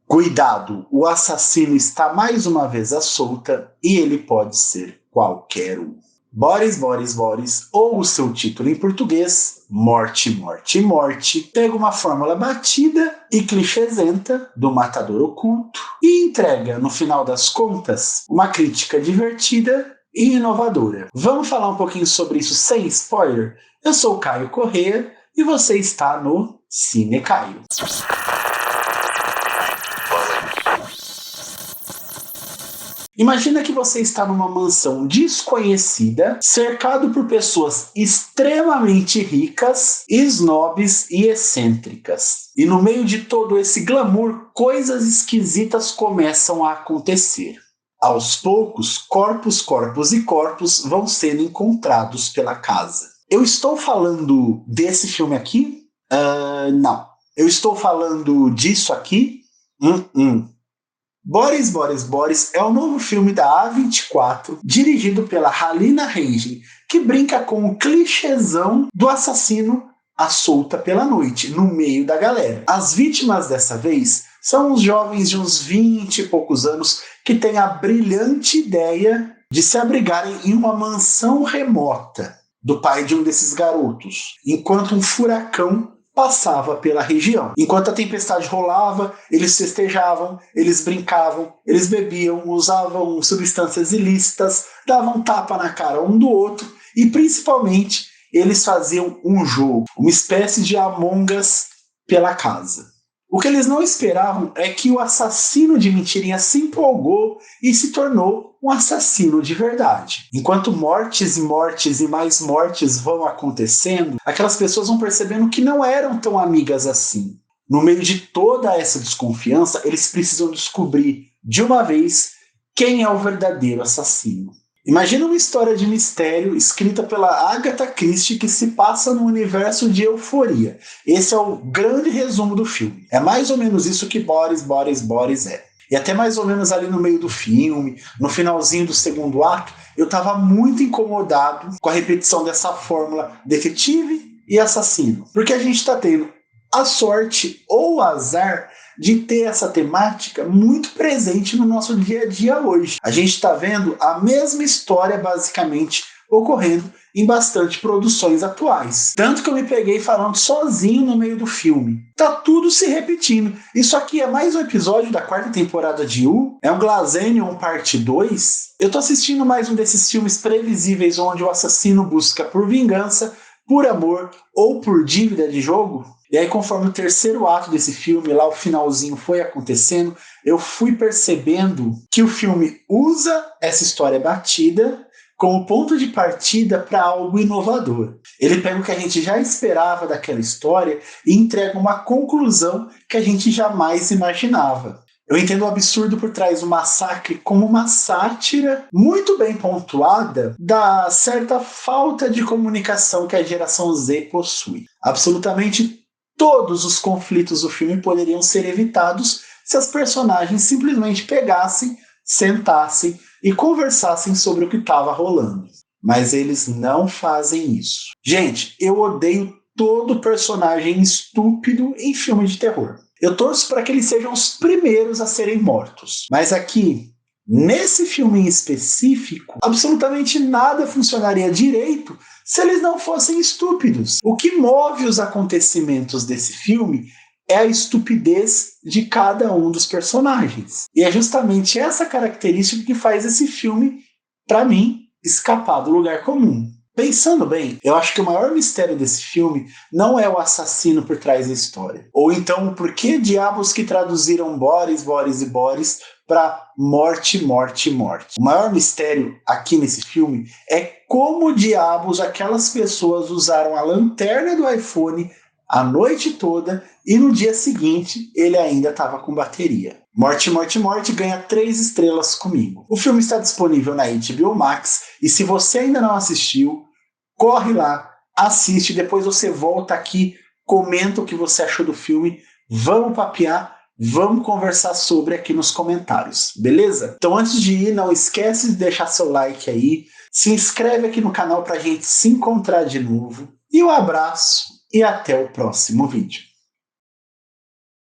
Cuidado, o assassino está mais uma vez à solta e ele pode ser qualquer um. Boris, Boris, Boris, ou o seu título em português, Morte, Morte, Morte, pega uma fórmula batida e clichêsenta do matador oculto e entrega, no final das contas, uma crítica divertida e inovadora. Vamos falar um pouquinho sobre isso sem spoiler? Eu sou o Caio Corrêa e você está no Cine Caio. Imagina que você está numa mansão desconhecida, cercado por pessoas extremamente ricas, snobs e excêntricas. E no meio de todo esse glamour, coisas esquisitas começam a acontecer. Aos poucos, corpos vão sendo encontrados pela casa. Eu estou falando desse filme aqui? Não. Eu estou falando disso aqui? Boris, Boris, Boris é o novo filme da A24, dirigido pela Halina Reis, que brinca com o clichêzão do assassino à solta pela noite, no meio da galera. As vítimas dessa vez são uns jovens de uns 20 e poucos anos que têm a brilhante ideia de se abrigarem em uma mansão remota do pai de um desses garotos, enquanto um furacão passava pela região. Enquanto a tempestade rolava, eles festejavam, eles brincavam, eles bebiam, usavam substâncias ilícitas, davam tapa na cara um do outro e, principalmente, eles faziam um jogo, uma espécie de Among Us pela casa. O que eles não esperavam é que o assassino de mentirinha se empolgou e se tornou um assassino de verdade. Enquanto mortes e mortes e mais mortes vão acontecendo, aquelas pessoas vão percebendo que não eram tão amigas assim. No meio de toda essa desconfiança, eles precisam descobrir de uma vez quem é o verdadeiro assassino. Imagina uma história de mistério escrita pela Agatha Christie que se passa no universo de Euforia. Esse é o grande resumo do filme. É mais ou menos isso que Boris, Boris, Boris é. E até mais ou menos ali no meio do filme, no finalzinho do segundo ato, eu estava muito incomodado com a repetição dessa fórmula detetive e assassino. Porque a gente está tendo a sorte ou o azar de ter essa temática muito presente no nosso dia a dia hoje. A gente está vendo a mesma história basicamente ocorrendo em bastante produções atuais. Tanto que eu me peguei falando sozinho no meio do filme. Tá tudo se repetindo. Isso aqui é mais um episódio da 4ª temporada de You. É um Glazenion parte 2. Eu tô assistindo mais um desses filmes previsíveis onde o assassino busca por vingança, por amor ou por dívida de jogo. E aí, conforme o terceiro ato desse filme, lá o finalzinho foi acontecendo, eu fui percebendo que o filme usa essa história batida como ponto de partida para algo inovador. Ele pega o que a gente já esperava daquela história e entrega uma conclusão que a gente jamais imaginava. Eu entendo o absurdo por trás do massacre como uma sátira muito bem pontuada da certa falta de comunicação que a geração Z possui. Absolutamente todos os conflitos do filme poderiam ser evitados se as personagens simplesmente pegassem, sentassem e conversassem sobre o que estava rolando. Mas eles não fazem isso. Gente, eu odeio todo personagem estúpido em filme de terror. Eu torço para que eles sejam os primeiros a serem mortos. Mas aqui, nesse filme em específico, absolutamente nada funcionaria direito se eles não fossem estúpidos. O que move os acontecimentos desse filme é a estupidez de cada um dos personagens. E é justamente essa característica que faz esse filme, para mim, escapar do lugar comum. Pensando bem, eu acho que o maior mistério desse filme não é o assassino por trás da história. Ou então, por que diabos que traduziram Boris, Boris e Boris para morte, morte, morte. O maior mistério aqui nesse filme é como diabos aquelas pessoas usaram a lanterna do iPhone a noite toda e no dia seguinte ele ainda estava com bateria. Morte, Morte, Morte ganha 3 estrelas comigo. O filme está disponível na HBO Max e se você ainda não assistiu, corre lá, assiste, depois você volta aqui, comenta o que você achou do filme, vamos papear, vamos conversar sobre aqui nos comentários, beleza? Então antes de ir, não esquece de deixar seu like aí, se inscreve aqui no canal pra gente se encontrar de novo, e um abraço e até o próximo vídeo.